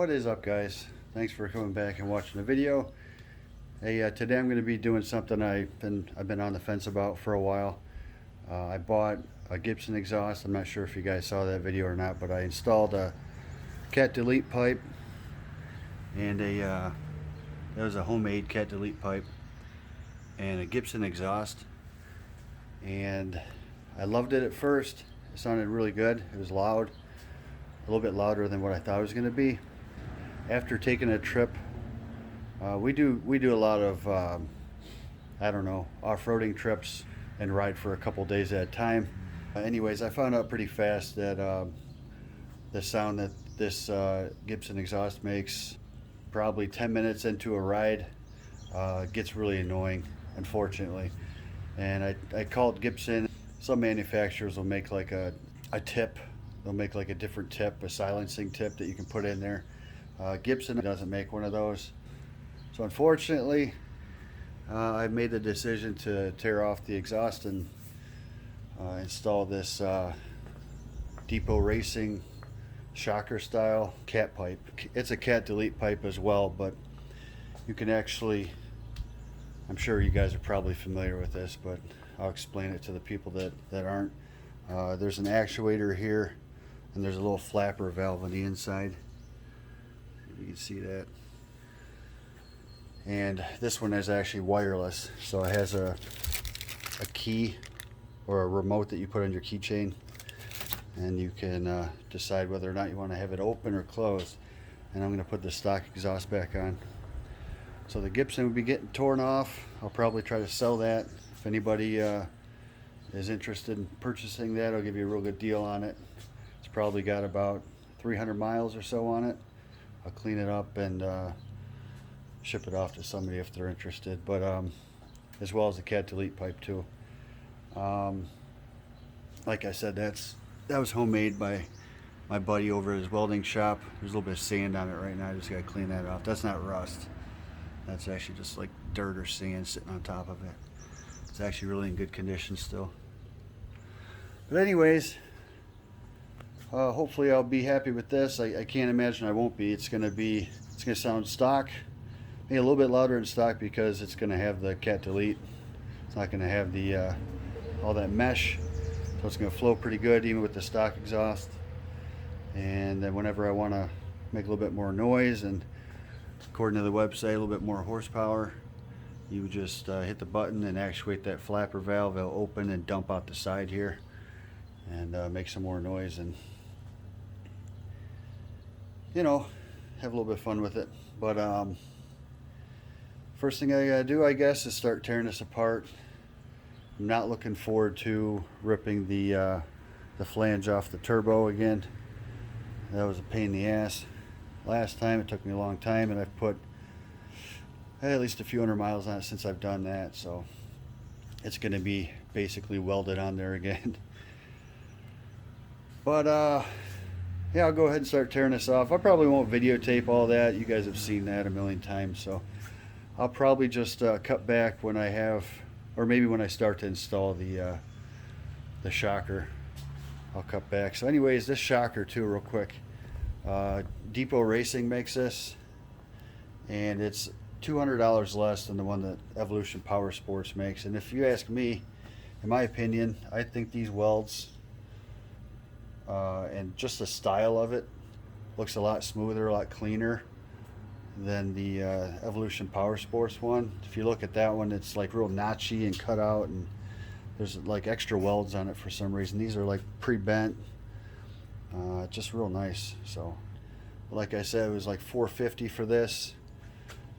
What is up, guys? Thanks for coming back and watching the video. Hey, today I'm going to be doing something I've been on the fence about for a while. I bought a Gibson exhaust. I'm not sure if you guys saw that video or not, but I installed a cat delete pipe and that was a homemade cat delete pipe and a Gibson exhaust, and I loved it at first. It sounded really good. It was loud, a little bit louder than what I thought it was going to be. After taking a trip, we do a lot of I don't know, off-roading trips and ride for a couple days at a time. Anyways, I found out pretty fast that the sound that this Gibson exhaust makes, probably 10 minutes into a ride, gets really annoying, unfortunately. And I called Gibson. Some manufacturers will make like a tip. They'll make like a different tip, a silencing tip that you can put in there. Gibson doesn't make one of those. So unfortunately, I've made the decision to tear off the exhaust and install this Depot Racing shocker style cat pipe. It's a cat delete pipe as well, but you can actually, I'm sure you guys are probably familiar with this, but I'll explain it to the people that aren't. There's an actuator here, and there's a little flapper valve on the inside. You can see that. And this one is actually wireless, so it has a key or a remote that you put on your keychain, and you can decide whether or not you want to have it open or closed. And I'm going to put the stock exhaust back on. So the Gibson will be getting torn off. I'll probably try to sell that. If anybody is interested in purchasing that, I'll give you a real good deal on it. It's probably got about 300 miles or so on it. I'll clean it up and ship it off to somebody if they're interested, but as well as the cat delete pipe too. Like I said, that was homemade by my buddy over at his welding shop. There's a little bit of sand on it right now. I just got to clean that off. That's not rust. That's actually just like dirt or sand sitting on top of it. It's actually really in good condition still. But anyways, hopefully I'll be happy with this. I can't imagine I won't be. It's gonna sound stock, maybe a little bit louder in stock because it's gonna have the cat delete. It's not gonna have the all that mesh, so it's gonna flow pretty good even with the stock exhaust. And then whenever I want to make a little bit more noise, and according to the website, a little bit more horsepower, you just hit the button and actuate that flapper valve. It'll open and dump out the side here and make some more noise, and you know, have a little bit of fun with it. But first thing I gotta do, I guess, is start tearing this apart. I'm not looking forward to ripping the flange off the turbo again. That was a pain in the ass last time. It took me a long time, and I've put at least a few hundred miles on it since I've done that, so it's going to be basically welded on there again. But yeah, I'll go ahead and start tearing this off. I probably won't videotape all that. You guys have seen that a million times, so I'll probably just cut back when I have, or maybe when I start to install the shocker, I'll cut back. So anyways, this shocker too, real quick, Depot Racing makes this, and it's $200 less than the one that Evolution Power Sports makes. And if you ask me, in my opinion, I think these welds and just the style of it looks a lot smoother, a lot cleaner than the Evolution Power Sports one. If you look at that one, it's like real notchy and cut out, and there's like extra welds on it for some reason. These are like pre-bent, just real nice. So like I said, it was like $450 for this.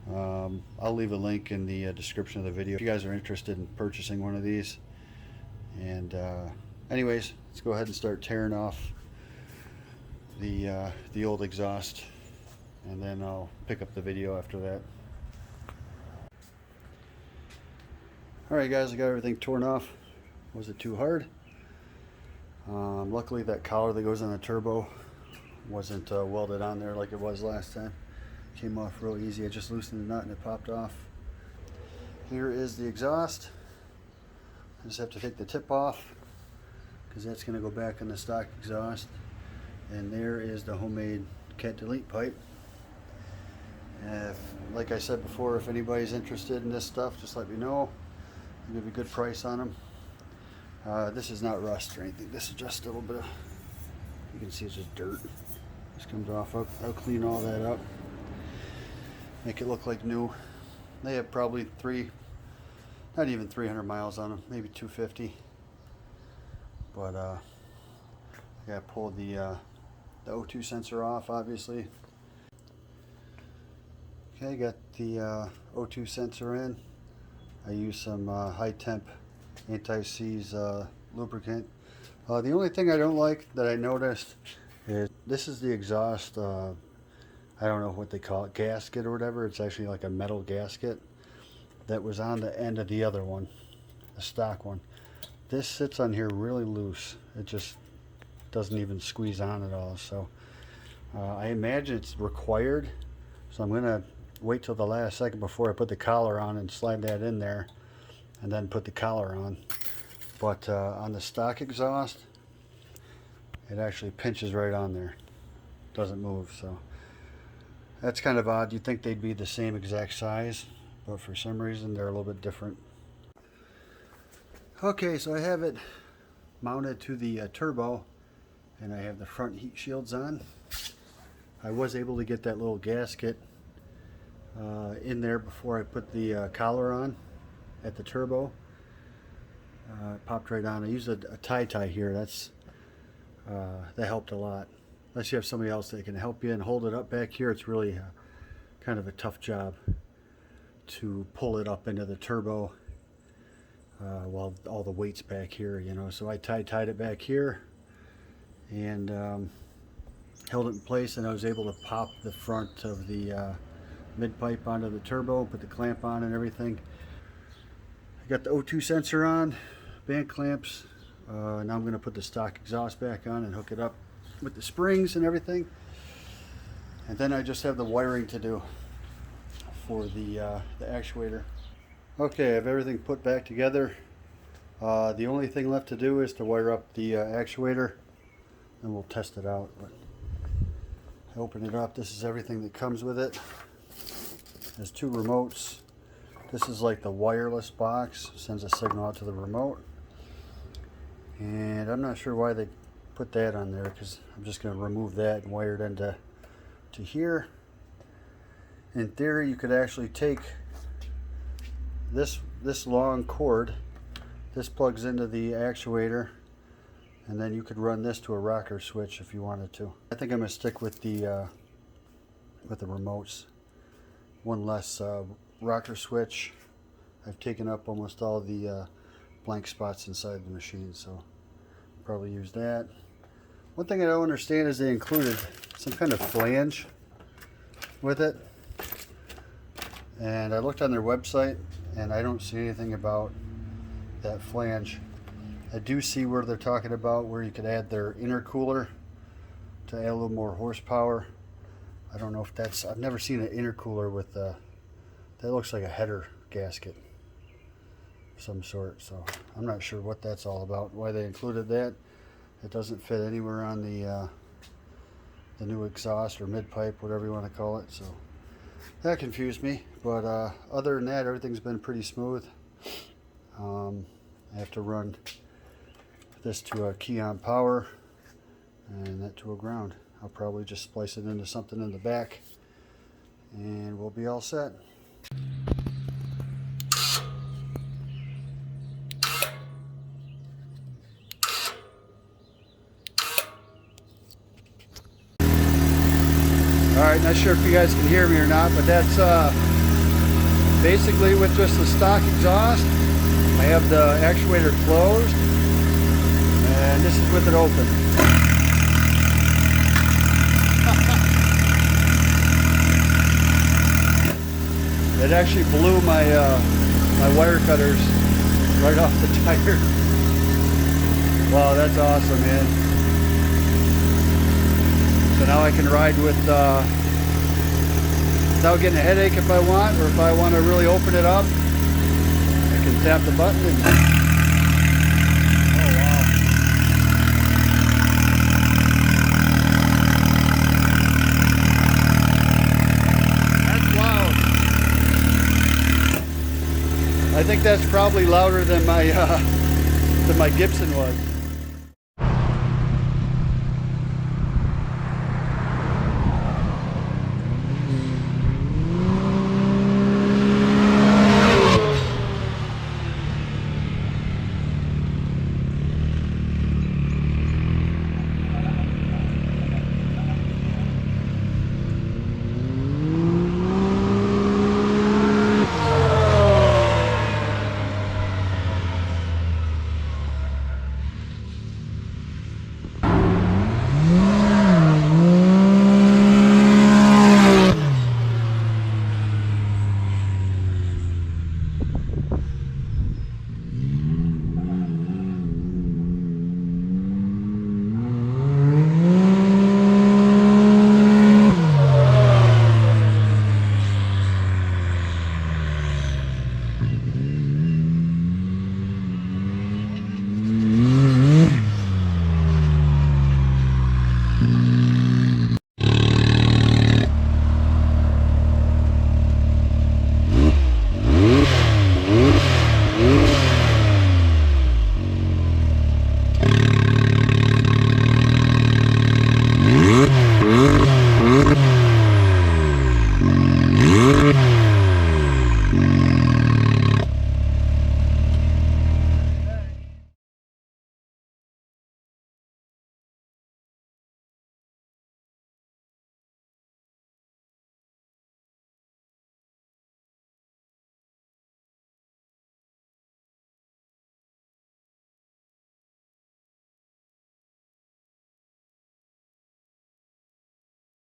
I'll leave a link in the description of the video if you guys are interested in purchasing one of these. And anyways, let's go ahead and start tearing off the old exhaust, and then I'll pick up the video after that. Alright guys, I got everything torn off. Was it too hard? Luckily that collar that goes on the turbo wasn't welded on there like it was last time. Came off real easy. I just loosened the nut and it popped off. Here is the exhaust. I just have to take the tip off because that's going to go back in the stock exhaust. And there is the homemade cat delete pipe. If, like I said before, if anybody's interested in this stuff, just let me know. I'll give you a good price on them. This is not rust or anything. This is just a little bit of, you can see it's just dirt. This comes off. I'll clean all that up. Make it look like new. They have probably not even 300 miles on them, maybe 250. But I gotta pull the O2 sensor off, obviously. Okay, got the O2 sensor in. I use some high temp anti-seize lubricant. The only thing I don't like that I noticed is this is the exhaust, I don't know what they call it, gasket or whatever. It's actually like a metal gasket that was on the end of the other one, the stock one. This sits on here really loose. It just doesn't even squeeze on at all. So I imagine it's required. So I'm gonna wait till the last second before I put the collar on and slide that in there and then put the collar on. But on the stock exhaust, it actually pinches right on there. Doesn't move, so that's kind of odd. You'd think they'd be the same exact size, but for some reason they're a little bit different. Okay, so I have it mounted to the turbo, and I have the front heat shields on. I was able to get that little gasket in there before I put the collar on at the turbo. It popped right on. I used a tie here. That helped a lot. Unless you have somebody else that can help you and hold it up back here, it's really kind of a tough job to pull it up into the turbo while all the weight's back here, you know. So I tied it back here and held it in place, and I was able to pop the front of the mid-pipe onto the turbo, put the clamp on and everything. I got the O2 sensor on, band clamps. Now I'm going to put the stock exhaust back on and hook it up with the springs and everything. And then I just have the wiring to do for the actuator. Okay, I have everything put back together. The only thing left to do is to wire up the actuator, and we'll test it out. But I open it up. This is everything that comes with it. There's two remotes. This is like the wireless box, sends a signal out to the remote. And I'm not sure why they put that on there, because I'm just going to remove that and wire it into here. In theory, you could actually take this long cord. This plugs into the actuator, and then you could run this to a rocker switch if you wanted to. I think I'm going to stick with the remotes. One less rocker switch. I've taken up almost all the blank spots inside the machine, so probably use that. One thing I don't understand is they included some kind of flange with it, and I looked on their website and I don't see anything about that flange. I do see where they're talking about where you could add their intercooler to add a little more horsepower. I don't know if that's, I've never seen an intercooler with that looks like a header gasket of some sort, so I'm not sure what that's all about, why they included that. It doesn't fit anywhere on the new exhaust or mid-pipe, whatever you want to call it, so that confused me. But other than that, everything's been pretty smooth. I have to run this to a key on power and that to a ground. I'll probably just splice it into something in the back and we'll be all set. Alright, not sure if you guys can hear me or not, but that's basically with just the stock exhaust. I have the actuator closed and this is with it open. It actually blew my my wire cutters right off the tire. Wow, that's awesome, man. So now I can ride with without getting a headache if I want, or if I want to really open it up, I can tap the button and oh wow. That's think that's probably louder than my Gibson was.